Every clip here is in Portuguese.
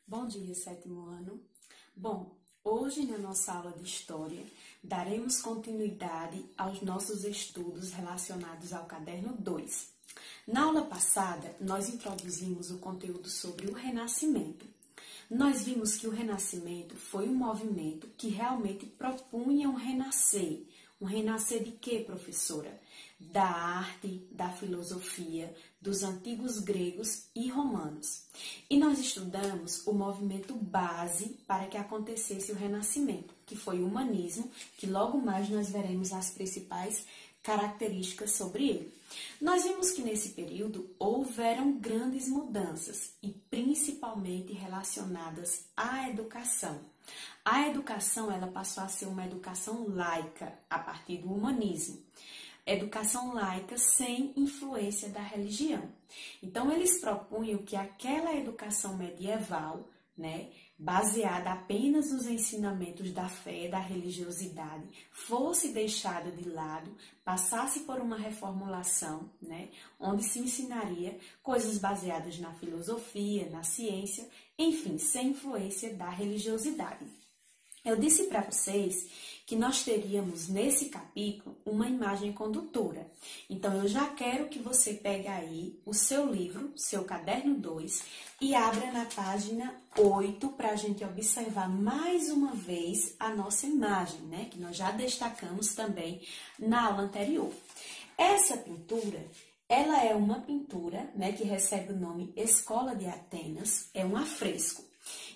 Bom dia, sétimo ano. Bom, hoje na nossa aula de História, daremos continuidade aos nossos estudos relacionados ao Caderno 2. Na aula passada, nós introduzimos o conteúdo sobre o Renascimento. Nós vimos que o Renascimento foi um movimento que realmente propunha um renascer. Um renascer de quê, professora? Da arte, da filosofia, dos antigos gregos e romanos. E nós estudamos o movimento base para que acontecesse o Renascimento, que foi o humanismo, que logo mais nós veremos as principais características sobre ele. Nós vimos que nesse período houveram grandes mudanças e principalmente relacionadas à educação. A educação ela passou a ser uma educação laica a partir do humanismo. Educação laica sem influência da religião. Então, eles propunham que aquela educação medieval, baseada apenas nos ensinamentos da fé, da religiosidade, fosse deixada de lado, passasse por uma reformulação, onde se ensinaria coisas baseadas na filosofia, na ciência, enfim, sem influência da religiosidade. Eu disse para vocês que nós teríamos nesse capítulo uma imagem condutora. Então, eu já quero que você pegue aí o seu livro, seu caderno 2, e abra na página 8 para a gente observar mais uma vez a nossa imagem, que nós já destacamos também na aula anterior. Essa pintura, ela é uma pintura, que recebe o nome Escola de Atenas, é um afresco.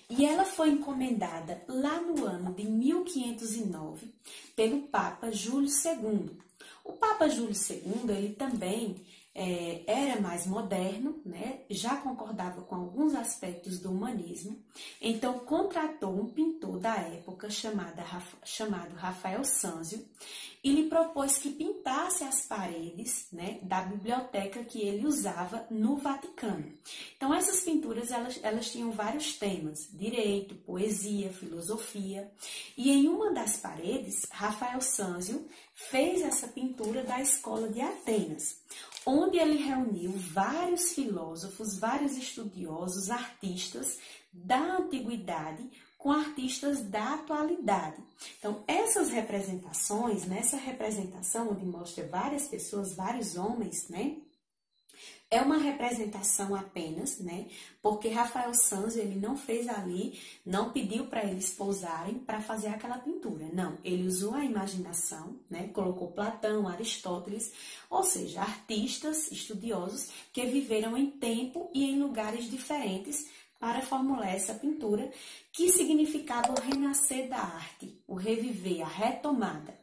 E ela foi encomendada lá no ano de 1509 pelo Papa Júlio II. O Papa Júlio II, ele também era mais moderno, já concordava com alguns aspectos do humanismo, então contratou um pintor da época chamado Rafael Sanzio e lhe propôs que pintasse as paredes da biblioteca que ele usava no Vaticano. Então, essas pinturas elas tinham vários temas: direito, poesia, filosofia. E em uma das paredes, Rafael Sanzio fez essa pintura da Escola de Atenas, onde ele reuniu vários filósofos, vários estudiosos, artistas da antiguidade com artistas da atualidade. Então, essas representações, nessa representação onde mostra várias pessoas, vários homens, é uma representação apenas, porque Rafael Sanzio, ele não fez ali, não pediu para eles pousarem para fazer aquela pintura. Não, ele usou a imaginação, colocou Platão, Aristóteles, ou seja, artistas, estudiosos que viveram em tempo e em lugares diferentes para formular essa pintura, que significava o renascer da arte, o reviver, a retomada,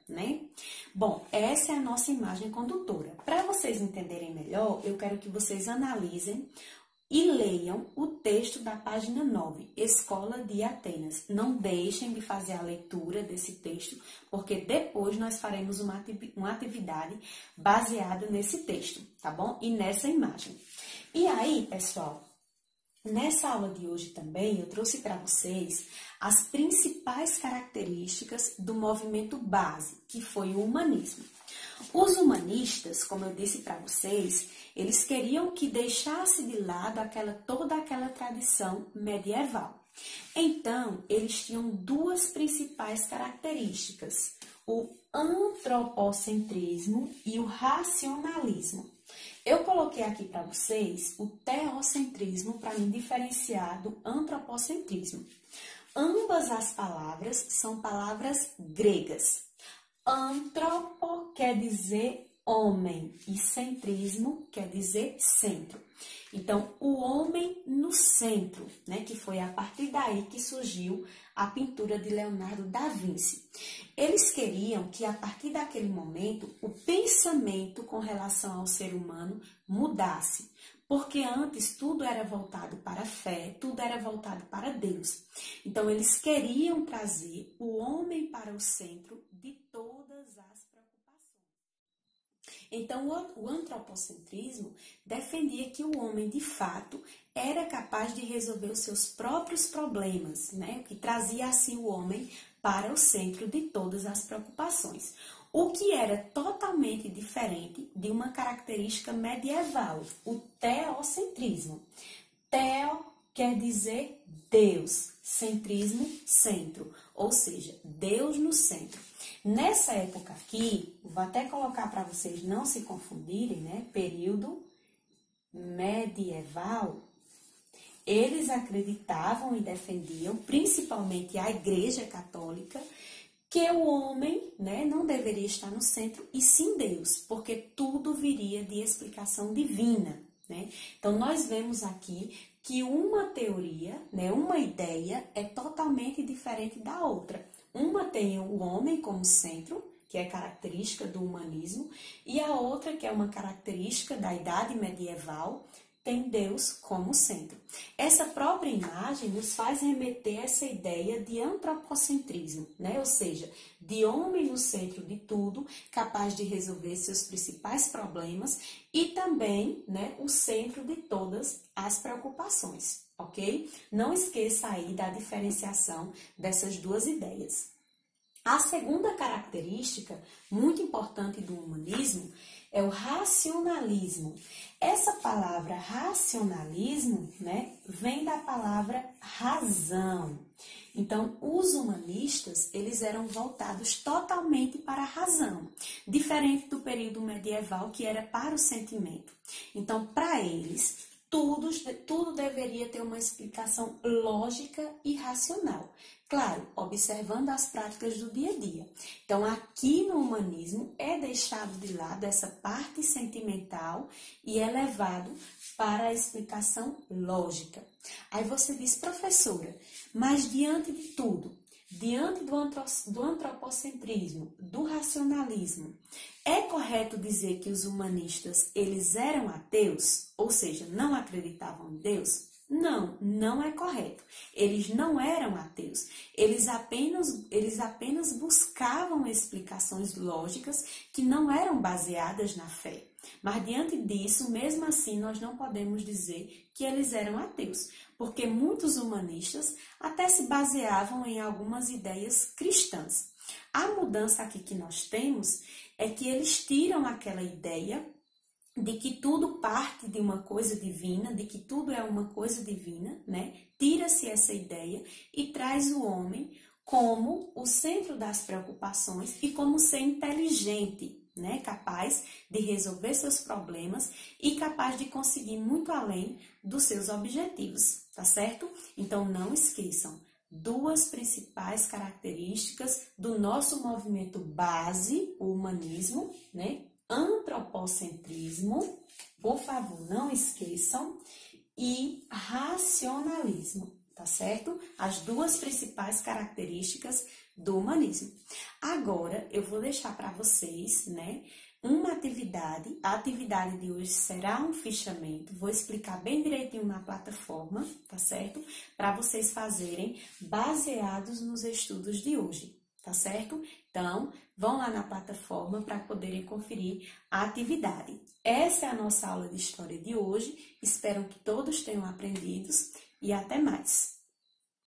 Bom, essa é a nossa imagem condutora. Para vocês entenderem melhor, eu quero que vocês analisem e leiam o texto da página 9, Escola de Atenas. Não deixem de fazer a leitura desse texto, porque depois nós faremos uma atividade baseada nesse texto, tá bom? E nessa imagem. E aí, pessoal, nessa aula de hoje também eu trouxe para vocês as principais características do movimento base, que foi o humanismo. Os humanistas, como eu disse para vocês, eles queriam que deixasse de lado toda aquela tradição medieval. Então, eles tinham duas principais características: o antropocentrismo e o racionalismo. Eu coloquei aqui para vocês o teocentrismo para me diferenciar do antropocentrismo. Ambas as palavras são palavras gregas. Antropo quer dizer homem e centrismo quer dizer centro. Então, o homem no centro, que foi a partir daí que surgiu a pintura de Leonardo da Vinci. Eles queriam que, a partir daquele momento, o pensamento com relação ao ser humano mudasse, porque antes tudo era voltado para a fé, tudo era voltado para Deus. Então, eles queriam trazer o homem para o centro de todas as preocupações. Então, o antropocentrismo defendia que o homem, de fato, era capaz de resolver os seus próprios problemas, que trazia assim o homem para o centro de todas as preocupações. O que era totalmente diferente de uma característica medieval, o teocentrismo. Teo quer dizer Deus, centrismo, centro, ou seja, Deus no centro. Nessa época aqui, vou até colocar para vocês não se confundirem, né? Período medieval, eles acreditavam e defendiam, principalmente a Igreja Católica, que o homem, né, não deveria estar no centro e sim Deus, porque tudo viria de explicação divina, né? Então, nós vemos aqui que uma teoria, né, uma ideia é totalmente diferente da outra. Uma tem o homem como centro, que é característica do humanismo, e a outra, que é uma característica da Idade Medieval, tem Deus como centro. Essa própria imagem nos faz remeter a essa ideia de antropocentrismo, né? Ou seja, de homem no centro de tudo, capaz de resolver seus principais problemas e também, né, o centro de todas as preocupações, ok? Não esqueça aí da diferenciação dessas duas ideias. A segunda característica muito importante do humanismo é o racionalismo. Essa palavra racionalismo, né, vem da palavra razão. Então, os humanistas, eles eram voltados totalmente para a razão, diferente do período medieval, que era para o sentimento. Então, para eles, tudo deveria ter uma explicação lógica e racional. Claro, observando as práticas do dia a dia. Então, aqui no humanismo é deixado de lado essa parte sentimental e é levado para a explicação lógica. Aí você diz, professora, mas diante de tudo, diante do antropocentrismo, do racionalismo, é correto dizer que os humanistas, eles eram ateus? Ou seja, não acreditavam em Deus? Não, não é correto. Eles não eram ateus. Eles apenas buscavam explicações lógicas que não eram baseadas na fé. Mas diante disso, mesmo assim, nós não podemos dizer que eles eram ateus, porque muitos humanistas até se baseavam em algumas ideias cristãs. A mudança aqui que nós temos é que eles tiram aquela ideia de que tudo parte de uma coisa divina, de que tudo é uma coisa divina, né? Tira-se essa ideia e traz o homem como o centro das preocupações e como ser inteligente, né? Capaz de resolver seus problemas e capaz de conseguir muito além dos seus objetivos, tá certo? Então, não esqueçam, duas principais características do nosso movimento base, o humanismo, né? Antropocentrismo, por favor, não esqueçam, e racionalismo, tá certo? As duas principais características do humanismo. Agora, eu vou deixar para vocês, né, uma atividade. A atividade de hoje será um fichamento, vou explicar bem direitinho na plataforma, tá certo? Para vocês fazerem baseados nos estudos de hoje, tá certo? Então, vão lá na plataforma para poderem conferir a atividade. Essa é a nossa aula de história de hoje. Espero que todos tenham aprendido e até mais!